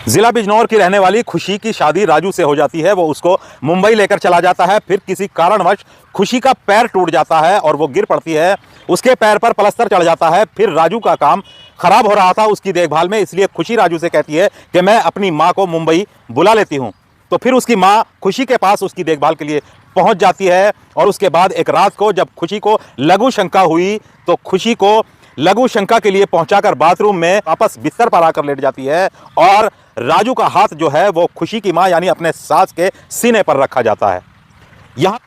जिला बिजनौर की रहने वाली खुशी की शादी राजू से हो जाती है। वो उसको मुंबई लेकर चला जाता है। फिर किसी कारणवश खुशी का पैर टूट जाता है और वो गिर पड़ती है। उसके पैर पर प्लास्टर चढ़ जाता है। फिर राजू का काम खराब हो रहा था उसकी देखभाल में, इसलिए खुशी राजू से कहती है कि मैं अपनी माँ को मुंबई बुला लेती हूँ। तो फिर उसकी माँ खुशी के पास उसकी देखभाल के लिए पहुंच जाती है। और उसके बाद एक रात को जब खुशी को लघु शंका हुई तो खुशी को लघु शंका के लिए पहुंचाकर बाथरूम में वापस बिस्तर पर आकर लेट जाती है और राजू का हाथ जो है वो खुशी की मां यानी अपने सास के सीने पर रखा जाता है। यहां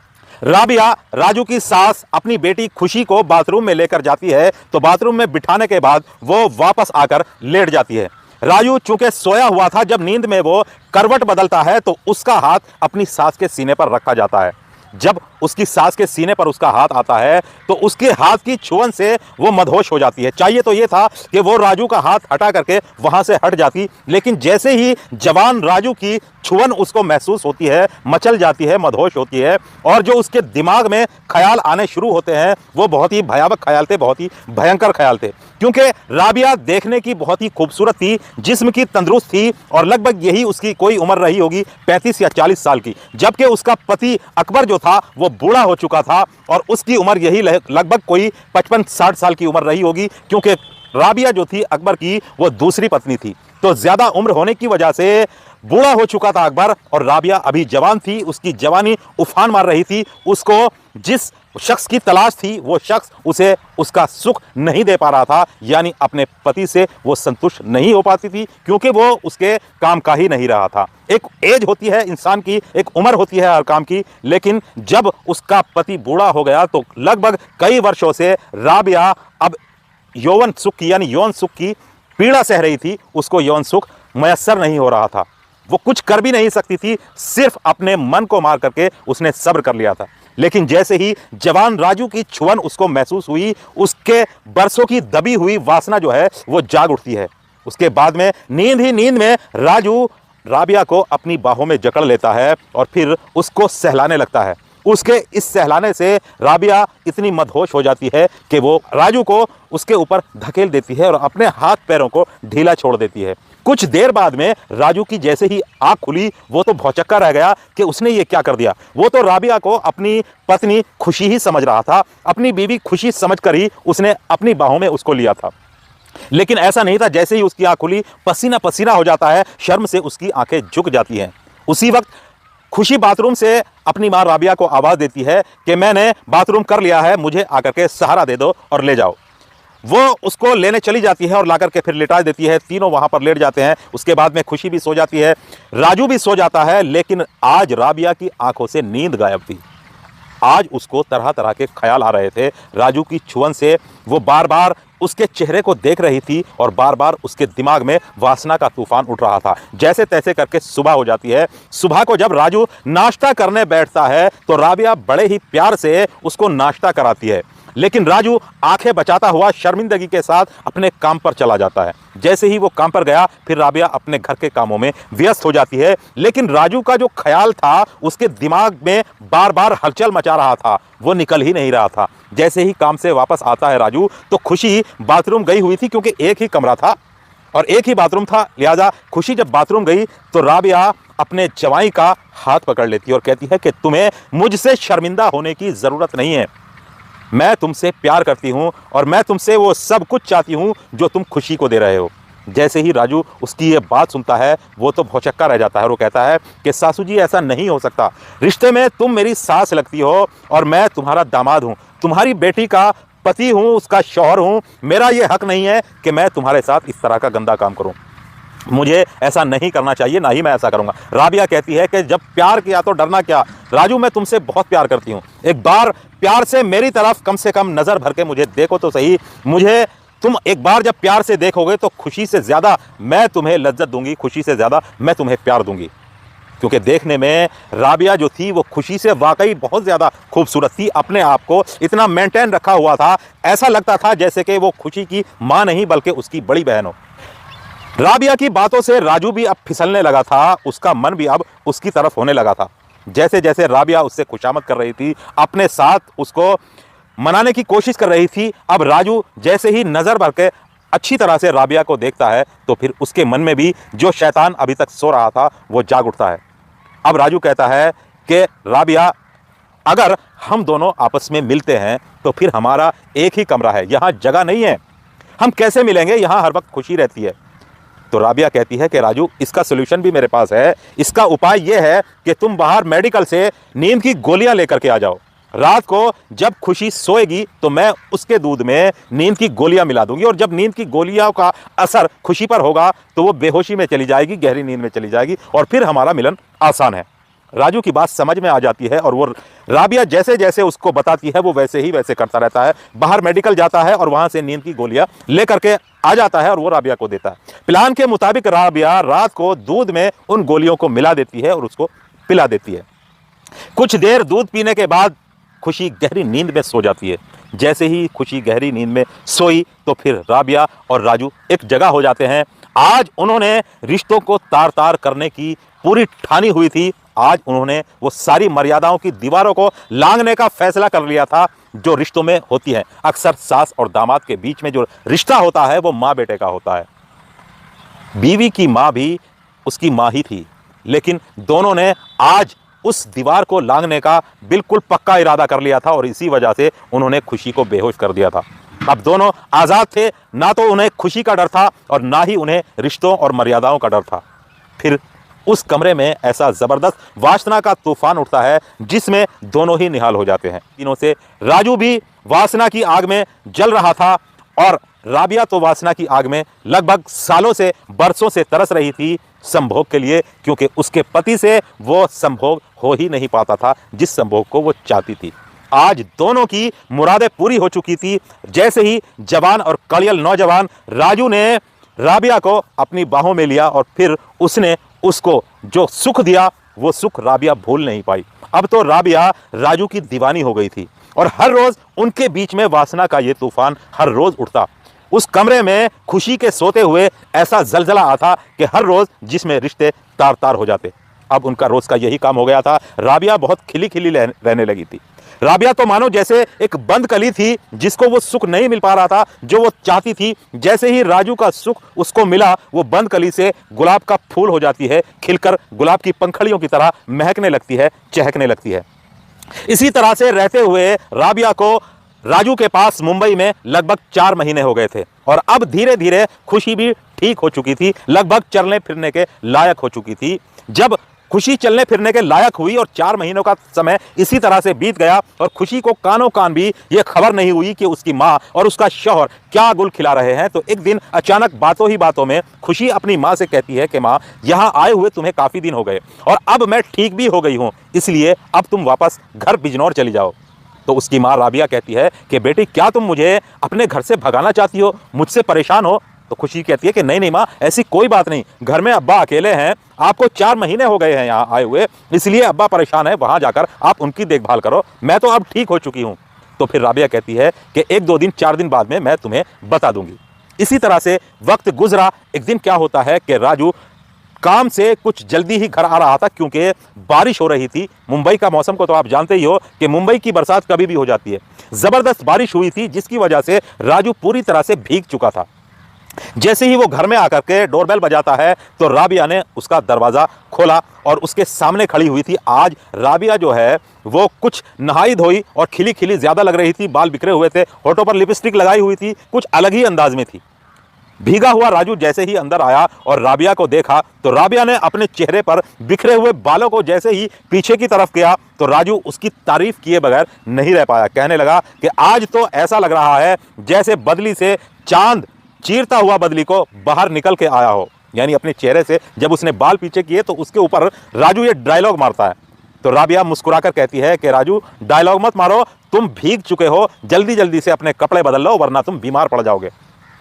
राबिया राजू की सास अपनी बेटी खुशी को बाथरूम में लेकर जाती है तो बाथरूम में बिठाने के बाद वो वापस आकर लेट जाती है। राजू चूंकि सोया हुआ था, जब नींद में वो करवट बदलता है तो उसका हाथ अपनी सास के सीने पर रखा जाता है। जब उसकी सास के सीने पर उसका हाथ आता है तो उसके हाथ की छुअन से वो मदहोश हो जाती है। चाहिए तो ये था कि वो राजू का हाथ हटा करके वहां से हट जाती, लेकिन जैसे ही जवान राजू की छुअन उसको महसूस होती है, मचल जाती है, मदहोश होती है और जो उसके दिमाग में ख्याल आने शुरू होते हैं वो बहुत ही भयावह ख्याल थे, बहुत ही भयंकर ख्याल थे। क्योंकि राबिया देखने की बहुत ही खूबसूरत थी, जिस्म की तंदुरुस्त थी और लगभग यही उसकी कोई उम्र रही होगी 35 या 40 साल की, जबकि उसका पति अकबर जो था वो बूढ़ा हो चुका था और उसकी उम्र यही लगभग कोई 55-60 साल की उम्र रही होगी। क्योंकि राबिया जो थी अकबर की वो दूसरी पत्नी थी, तो ज्यादा उम्र होने की वजह से बूढ़ा हो चुका था अकबर और राबिया अभी जवान थी, उसकी जवानी उफान मार रही थी। उसको जिस शख्स की तलाश थी वो शख्स उसे उसका सुख नहीं दे पा रहा था, यानी अपने पति से वो संतुष्ट नहीं हो पाती थी क्योंकि वो उसके काम का ही नहीं रहा था। एक एज होती है इंसान की, एक उम्र होती है हर काम की, लेकिन जब उसका पति बूढ़ा हो गया तो लगभग कई वर्षों से राबिया अब यौवन सुख की यानी यौन सुख की पीड़ा सह रही थी। उसको यौन सुख मयस्सर नहीं हो रहा था, वो कुछ कर भी नहीं सकती थी, सिर्फ अपने मन को मार करके उसने सब्र कर लिया था। लेकिन जैसे ही जवान राजू की छुअन उसको महसूस हुई, उसके बरसों की दबी हुई वासना जो है वो जाग उठती है। उसके बाद में नींद ही नींद में राजू राबिया को अपनी बाहों में जकड़ लेता है और फिर उसको सहलाने लगता है। उसके इस सहलाने से राबिया इतनी मदहोश हो जाती है कि वो राजू को उसके ऊपर धकेल देती है और अपने हाथ पैरों को ढीला छोड़ देती है। कुछ देर बाद में राजू की जैसे ही आंख खुली वो तो भौचक्का रह गया कि उसने ये क्या कर दिया। वो तो राबिया को अपनी पत्नी खुशी ही समझ रहा था, अपनी बीवी खुशी समझकर ही उसने अपनी बाहों में उसको लिया था, लेकिन ऐसा नहीं था। जैसे ही उसकी आंख खुली पसीना पसीना हो जाता है, शर्म से उसकी आंखें झुक जाती हैं। उसी वक्त खुशी बाथरूम से अपनी मां राबिया को आवाज देती है कि मैंने बाथरूम कर लिया है, मुझे आकर के सहारा दे दो और ले जाओ। वो उसको लेने चली जाती है और लाकर के फिर लिटा देती है। तीनों वहां पर लेट जाते हैं। उसके बाद में खुशी भी सो जाती है, राजू भी सो जाता है, लेकिन आज राबिया की आंखों से नींद गायब थी। आज उसको तरह तरह के ख्याल आ रहे थे। राजू की छुअन से वो बार बार उसके चेहरे को देख रही थी और बार बार उसके दिमाग में वासना का तूफान उठ रहा था। जैसे तैसे करके सुबह हो जाती है। सुबह को जब राजू नाश्ता करने बैठता है तो राबिया बड़े ही प्यार से उसको नाश्ता कराती है, लेकिन राजू आंखें बचाता हुआ शर्मिंदगी के साथ अपने काम पर चला जाता है। जैसे ही वो काम पर गया फिर राबिया अपने घर के कामों में व्यस्त हो जाती है, लेकिन राजू का जो ख्याल था उसके दिमाग में बार बार हलचल मचा रहा था, वो निकल ही नहीं रहा था। जैसे ही काम से वापस आता है राजू तो खुशी बाथरूम गई हुई थी, क्योंकि एक ही कमरा था और एक ही बाथरूम था, लिहाजा खुशी जब बाथरूम गई तो राबिया अपने जवाई का हाथ पकड़ लेती है और कहती है कि तुम्हें मुझसे शर्मिंदा होने की जरूरत नहीं है, मैं तुमसे प्यार करती हूं और मैं तुमसे वो सब कुछ चाहती हूं जो तुम खुशी को दे रहे हो। जैसे ही राजू उसकी ये बात सुनता है वो तो भौचक्का रह जाता है और वो कहता है कि सासू जी ऐसा नहीं हो सकता, रिश्ते में तुम मेरी सास लगती हो और मैं तुम्हारा दामाद हूं, तुम्हारी बेटी का पति हूं, उसका शौहर हूं। मेरा ये हक नहीं है कि मैं तुम्हारे साथ इस तरह का गंदा काम करूं, मुझे ऐसा नहीं करना चाहिए, ना ही मैं ऐसा करूंगा। राबिया कहती है कि जब प्यार किया तो डरना क्या, राजू मैं तुमसे बहुत प्यार करती हूं, एक बार प्यार से मेरी तरफ कम से कम नजर भर के मुझे देखो तो सही, मुझे तुम एक बार जब प्यार से देखोगे तो खुशी से ज्यादा मैं तुम्हें लज्जत दूंगी, खुशी से ज्यादा मैं तुम्हें प्यार दूंगी। क्योंकि देखने में राबिया जो थी वो खुशी से वाकई बहुत ज्यादा खूबसूरत थी, अपने आप को इतना मेंटेन रखा हुआ था, ऐसा लगता था जैसे कि वो खुशी की मां नहीं बल्कि उसकी बड़ी बहन हो। राबिया की बातों से राजू भी अब फिसलने लगा था, उसका मन भी अब उसकी तरफ होने लगा था। जैसे जैसे राबिया उससे खुशामद कर रही थी, अपने साथ उसको मनाने की कोशिश कर रही थी, अब राजू जैसे ही नजर भर के अच्छी तरह से राबिया को देखता है तो फिर उसके मन में भी जो शैतान अभी तक सो रहा था वो जाग उठता है। अब राजू कहता है कि राबिया, अगर हम दोनों आपस में मिलते हैं तो फिर हमारा एक ही कमरा है, यहाँ जगह नहीं है, हम कैसे मिलेंगे, यहाँ हर वक्त खुशी रहती है। तो राबिया कहती है कि राजू, इसका सोल्यूशन भी मेरे पास है। इसका उपाय यह है कि तुम बाहर मेडिकल से नींद की गोलियां लेकर के आ जाओ। रात को जब खुशी सोएगी तो मैं उसके दूध में नींद की गोलियां मिला दूंगी, और जब नींद की गोलियां का असर खुशी पर होगा तो वो बेहोशी में चली जाएगी, गहरी नींद में चली जाएगी, और फिर हमारा मिलन आसान है। राजू की बात समझ में आ जाती है और वो राबिया जैसे जैसे उसको बताती है वो वैसे ही वैसे करता रहता है। बाहर मेडिकल जाता है और वहां से नींद की गोलियां लेकर के आ जाता है और वो राबिया को देता है। प्लान के मुताबिक राबिया रात को दूध में उन गोलियों को मिला देती है और उसको पिला देती है। कुछ देर दूध पीने के बाद खुशी गहरी नींद में सो जाती है। जैसे ही खुशी गहरी नींद में सोई तो फिर राबिया और राजू एक जगह हो जाते हैं। आज उन्होंने रिश्तों को तार तार करने की पूरी ठानी हुई थी। आज उन्होंने वो सारी मर्यादाओं की दीवारों को लांघने का फैसला कर लिया था जो रिश्तों में होती है। अक्सर सास और दामाद के बीच में जो रिश्ता होता है वो माँ बेटे का होता है। बीवी की माँ भी उसकी माँ ही थी, लेकिन दोनों ने आज उस दीवार को लांघने का बिल्कुल पक्का इरादा कर लिया था और इसी वजह से उन्होंने खुशी को बेहोश कर दिया था। अब दोनों आज़ाद थे, ना तो उन्हें खुशी का डर था और ना ही उन्हें रिश्तों और मर्यादाओं का डर था। फिर उस कमरे में ऐसा ज़बरदस्त वासना का तूफान उठता है जिसमें दोनों ही निहाल हो जाते हैं। दिनों से राजू भी वासना की आग में जल रहा था और राबिया तो वासना की आग में लगभग सालों से, बरसों से तरस रही थी संभोग के लिए, क्योंकि उसके पति से वो संभोग हो ही नहीं पाता था जिस संभोग को वो चाहती थी। आज दोनों की मुरादें पूरी हो चुकी थी। जैसे ही जवान और कड़ियल नौजवान राजू ने राबिया को अपनी बाहों में लिया और फिर उसने उसको जो सुख दिया वो सुख राबिया भूल नहीं पाई। अब तो राबिया राजू की दीवानी हो गई थी और हर रोज उनके बीच में वासना का ये तूफान हर रोज उठता। उस कमरे में खुशी के सोते हुए ऐसा जलजला आता कि हर रोज जिसमें रिश्ते तार तार हो जाते। अब उनका रोज का यही काम हो गया था। राबिया बहुत खिली खिली रहने लगी थी। राबिया तो मानो जैसे एक बंद कली थी जिसको वो सुख नहीं मिल पा रहा था जो वो चाहती थी। जैसे ही राजू का सुख उसको मिला वो बंद कली से गुलाब का फूल हो जाती है, खिलकर गुलाब की पंखड़ियों की तरह महकने लगती है, चहकने लगती है। इसी तरह से रहते हुए राबिया को राजू के पास मुंबई में लगभग 4 महीने हो गए थे और अब धीरे धीरे खुशी भी ठीक हो चुकी थी, लगभग चलने फिरने के लायक हो चुकी थी। जब खुशी चलने फिरने के लायक हुई और 4 महीनों का समय इसी तरह से बीत गया और खुशी को कानों कान भी ये खबर नहीं हुई कि उसकी माँ और उसका शौहर क्या गुल खिला रहे हैं, तो एक दिन अचानक बातों ही बातों में खुशी अपनी माँ से कहती है कि माँ, यहाँ आए हुए तुम्हें काफ़ी दिन हो गए और अब मैं ठीक भी हो गई हूँ, इसलिए अब तुम वापस घर बिजनौर चली जाओ। तो उसकी माँ राबिया कहती है कि बेटी, क्या तुम मुझे अपने घर से भगाना चाहती हो, मुझसे परेशान हो? तो खुशी कहती है कि नहीं नहीं माँ, ऐसी कोई बात नहीं, घर में अब्बा अकेले हैं, आपको 4 महीने हो गए हैं यहाँ आए हुए, इसलिए अब्बा परेशान है, वहाँ जाकर आप उनकी देखभाल करो, मैं तो अब ठीक हो चुकी हूँ। तो फिर राबिया कहती है कि 1-2 दिन 4 दिन बाद में मैं तुम्हें बता दूंगी। इसी तरह से वक्त गुजरा। एक दिन क्या होता है कि राजू काम से कुछ जल्दी ही घर आ रहा था क्योंकि बारिश हो रही थी। मुंबई का मौसम को तो आप जानते ही हो कि मुंबई की बरसात कभी भी हो जाती है। ज़बरदस्त बारिश हुई थी जिसकी वजह से राजू पूरी तरह से भीग चुका था। जैसे ही वो घर में आकर के डोरबेल बजाता है तो राबिया ने उसका दरवाज़ा खोला और उसके सामने खड़ी हुई थी। आज राबिया जो है वो कुछ नहाई धोई और खिली खिली ज़्यादा लग रही थी, बाल बिखरे हुए थे, होठों पर लिपस्टिक लगाई हुई थी, कुछ अलग ही अंदाज में थी। भीगा हुआ राजू जैसे ही अंदर आया और राबिया को देखा तो राबिया ने अपने चेहरे पर बिखरे हुए बालों को जैसे ही पीछे की तरफ किया तो राजू उसकी तारीफ किए बगैर नहीं रह पाया। कहने लगा कि आज तो ऐसा लग रहा है जैसे बदली से चांद चीरता हुआ बदली को बाहर निकल के आया हो। यानी अपने चेहरे से जब उसने बाल पीछे किए तो उसके ऊपर राजू ये डायलॉग मारता है। तो राबिया मुस्कुराकर कहती है कि राजू, डायलॉग मत मारो, तुम भीग चुके हो, जल्दी जल्दी से अपने कपड़े बदल लो वरना तुम बीमार पड़ जाओगे।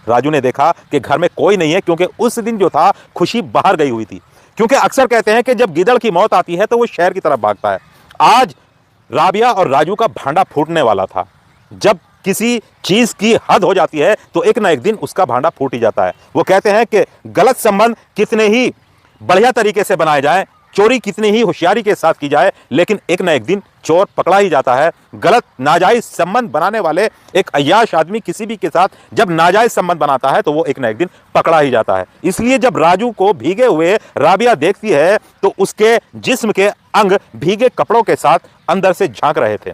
राजू ने देखा कि घर में कोई नहीं है क्योंकि उस दिन जो था खुशी बाहर गई हुई थी। क्योंकि अक्सर कहते हैं कि जब गिदड़ की मौत आती है तो वो शहर की तरफ भागता है। आज राबिया और राजू का भांडा फूटने वाला था। जब किसी चीज की हद हो जाती है तो एक ना एक दिन उसका भांडा फूट ही जाता है। वो कहते हैं कि गलत संबंध कितने ही बढ़िया तरीके से बनाए जाएं, चोरी कितनी ही होशियारी के साथ की जाए, लेकिन एक ना एक दिन चोर पकड़ा ही जाता है। गलत नाजायज संबंध बनाने वाले एक अय्याश आदमी किसी भी के साथ जब नाजायज संबंध बनाता है तो वो एक ना एक दिन पकड़ा ही जाता है। इसलिए जब राजू को भीगे हुए राबिया देखती है तो उसके जिस्म के अंग भीगे कपड़ों के साथ अंदर से झांक रहे थे।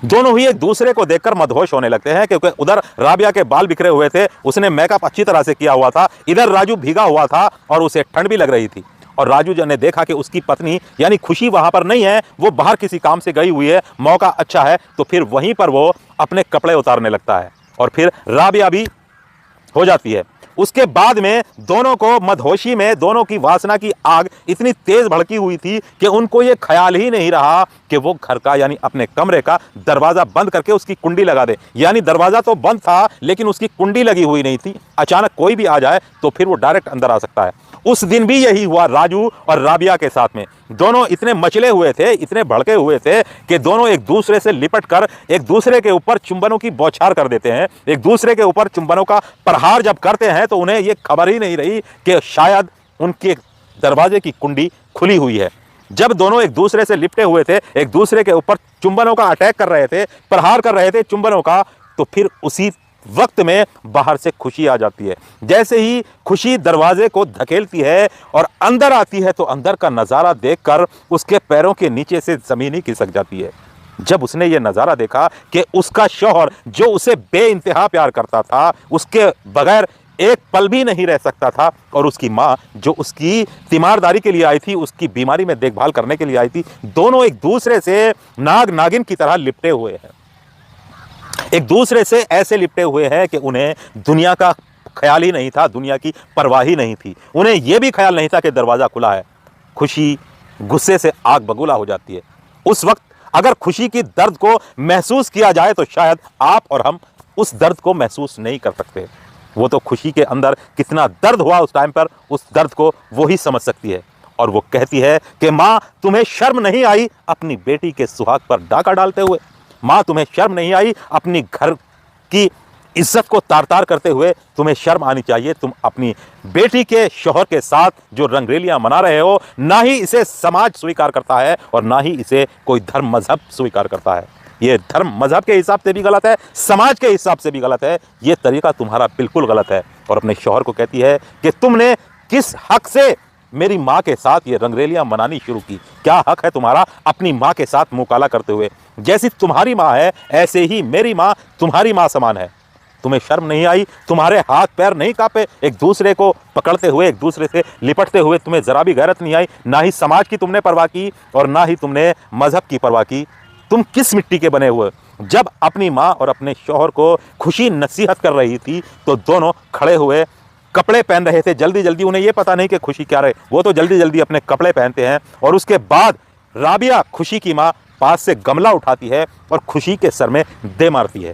दोनों ही एक दूसरे को देखकर मदहोश होने लगते हैं, क्योंकि उधर राबिया के बाल बिखरे हुए थे, उसने मेकअप अच्छी तरह से किया हुआ था, इधर राजू भीगा हुआ था और उसे ठंड भी लग रही थी। और राजू जब ने देखा कि उसकी पत्नी यानी खुशी वहां पर नहीं है, वो बाहर किसी काम से गई हुई है, मौका अच्छा है, तो फिर वहीं पर वो अपने कपड़े उतारने लगता है और फिर राबिया भी हो जाती है। उसके बाद में दोनों को मदहोशी में दोनों की वासना की आग इतनी तेज भड़की हुई थी कि उनको ये ख्याल ही नहीं रहा कि वो घर का यानी अपने कमरे का दरवाजा बंद करके उसकी कुंडी लगा दे। यानी दरवाजा तो बंद था लेकिन उसकी कुंडी लगी हुई नहीं थी। अचानक कोई भी आ जाए तो फिर वो डायरेक्ट अंदर आ सकता है। उस दिन भी यही हुआ राजू और राबिया के साथ में। दोनों इतने मचले हुए थे, इतने भड़के हुए थे कि दोनों एक दूसरे से लिपट कर एक दूसरे के ऊपर चुंबनों की बौछार कर देते हैं। एक दूसरे के ऊपर चुंबनों का प्रहार जब करते हैं तो उन्हें ये खबर ही नहीं रही कि शायद उनके दरवाजे की कुंडी खुली हुई है। जब दोनों एक दूसरे से लिपटे हुए थे, एक दूसरे के ऊपर चुंबनों का अटैक कर रहे थे, प्रहार कर रहे थे चुंबनों का, तो फिर उसी वक्त में बाहर से खुशी आ जाती है। जैसे ही खुशी दरवाजे को धकेलती है और अंदर आती है तो अंदर का नज़ारा देखकर उसके पैरों के नीचे से ज़मीन ही खिसक जाती है। जब उसने ये नज़ारा देखा कि उसका शौहर जो उसे बेइंतहा प्यार करता था, उसके बगैर एक पल भी नहीं रह सकता था, और उसकी माँ जो उसकी तीमारदारी के लिए आई थी, उसकी बीमारी में देखभाल करने के लिए आई थी, दोनों एक दूसरे से नाग नागिन की तरह लिपटे हुए हैं। एक दूसरे से ऐसे लिपटे हुए हैं कि उन्हें दुनिया का ख्याल ही नहीं था, दुनिया की परवाह ही नहीं थी। उन्हें यह भी ख्याल नहीं था कि दरवाज़ा खुला है। खुशी गुस्से से आग बबूला हो जाती है। उस वक्त अगर खुशी की दर्द को महसूस किया जाए तो शायद आप और हम उस दर्द को महसूस नहीं कर सकते। वो तो खुशी के अंदर कितना दर्द हुआ उस टाइम पर, उस दर्द को वो ही समझ सकती है। और वो कहती है कि माँ, तुम्हें शर्म नहीं आई अपनी बेटी के सुहाग पर डाका डालते हुए? माँ, तुम्हें शर्म नहीं आई अपनी घर की इज्जत को तार तार करते हुए? तुम्हें शर्म आनी चाहिए। तुम अपनी बेटी के शौहर के साथ जो रंगरेलियां मना रहे हो, ना ही इसे समाज स्वीकार करता है और ना ही इसे कोई धर्म मजहब स्वीकार करता है। ये धर्म मजहब के हिसाब से भी गलत है, समाज के हिसाब से भी गलत है। ये तरीका तुम्हारा बिल्कुल गलत है। और अपने शौहर को कहती है कि तुमने किस हक से मेरी माँ के साथ ये रंगरेलियां मनानी शुरू की? क्या हक है तुम्हारा अपनी माँ के साथ मुकाला करते हुए? जैसी तुम्हारी माँ है ऐसे ही मेरी माँ तुम्हारी माँ समान है। तुम्हें शर्म नहीं आई? तुम्हारे हाथ पैर नहीं कांपे एक दूसरे को पकड़ते हुए, एक दूसरे से लिपटते हुए? तुम्हें जरा भी गैरत नहीं आई? ना ही समाज की तुमने परवाह की और ना ही तुमने मजहब की परवाह की। तुम किस मिट्टी के बने हुए? जब अपनी माँ और अपने शौहर को खुशी नसीहत कर रही थी तो दोनों खड़े हुए कपड़े पहन रहे थे जल्दी जल्दी। उन्हें यह पता नहीं कि खुशी क्या रहे, वो तो जल्दी जल्दी अपने कपड़े पहनते हैं। और उसके बाद राबिया खुशी की माँ पास से गमला उठाती है और खुशी के सर में दे मारती है।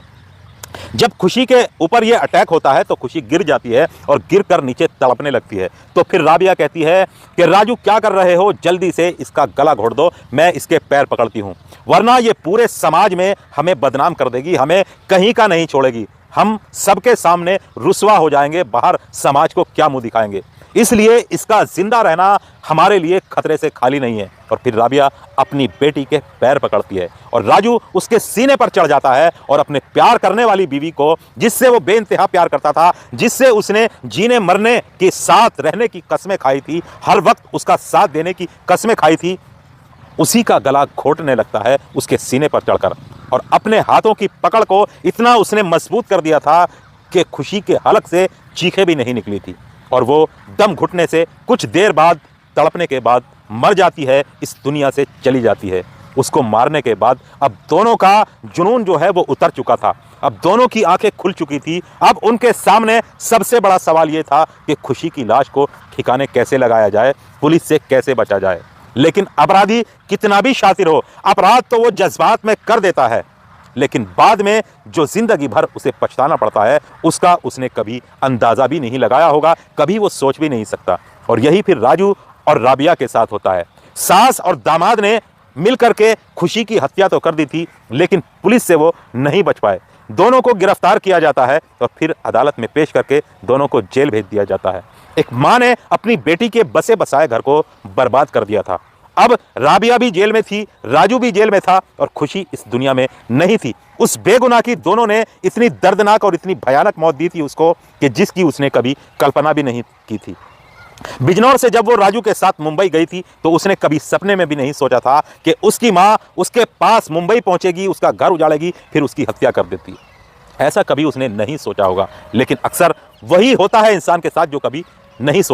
जब खुशी के ऊपर ये अटैक होता है तो खुशी गिर जाती है और गिरकर नीचे तड़पने लगती है। तो फिर राबिया कहती है कि राजू, क्या कर रहे हो? जल्दी से इसका गला घोट दो, मैं इसके पैर पकड़ती हूँ, वरना ये पूरे समाज में हमें बदनाम कर देगी, हमें कहीं का नहीं छोड़ेगी, हम सबके सामने रुसवा हो जाएंगे, बाहर समाज को क्या मुंह दिखाएंगे। इसलिए इसका जिंदा रहना हमारे लिए खतरे से खाली नहीं है। और फिर राबिया अपनी बेटी के पैर पकड़ती है और राजू उसके सीने पर चढ़ जाता है और अपने प्यार करने वाली बीवी को, जिससे वो बेइंतहा प्यार करता था, जिससे उसने जीने मरने के साथ रहने की कस्में खाई थी, हर वक्त उसका साथ देने की कस्में खाई थी, उसी का गला घोटने लगता है उसके सीने पर चढ़कर। और अपने हाथों की पकड़ को इतना उसने मजबूत कर दिया था कि खुशी के हलक से चीखें भी नहीं निकली थी और वो दम घुटने से कुछ देर बाद, तड़पने के बाद मर जाती है, इस दुनिया से चली जाती है। उसको मारने के बाद अब दोनों का जुनून जो है वो उतर चुका था, अब दोनों की आंखें खुल चुकी थी। अब उनके सामने सबसे बड़ा सवाल ये था कि खुशी की लाश को ठिकाने कैसे लगाया जाए, पुलिस से कैसे बचा जाए। लेकिन अपराधी कितना भी शातिर हो, अपराध तो वो जज्बात में कर देता है, लेकिन बाद में जो जिंदगी भर उसे पछताना पड़ता है उसका उसने कभी अंदाजा भी नहीं लगाया होगा, कभी वो सोच भी नहीं सकता। और यही फिर राजू और राबिया के साथ होता है। सास और दामाद ने मिलकर के खुशी की हत्या तो कर दी थी, लेकिन पुलिस से वो नहीं बच पाए। दोनों को गिरफ्तार किया जाता है और फिर अदालत में पेश करके दोनों को जेल भेज दिया जाता है। एक मां ने अपनी बेटी के बसे बसाए घर को बर्बाद कर दिया था। अब राबिया भी जेल में थी, राजू भी जेल में था और खुशी इस दुनिया में नहीं थी। उस बेगुनाह की दोनों ने इतनी दर्दनाक और इतनी भयानक मौत दी थी उसको कि जिसकी उसने कभी कल्पना भी नहीं की थी। बिजनौर से जब वो राजू के साथ मुंबई गई थी तो उसने कभी सपने में भी नहीं सोचा था कि उसकी मां उसके पास मुंबई पहुंचेगी, उसका घर उजाड़ेगी, फिर उसकी हत्या कर देती। ऐसा कभी उसने नहीं सोचा होगा, लेकिन अक्सर वही होता है इंसान के साथ जो कभी नहीं सोचा।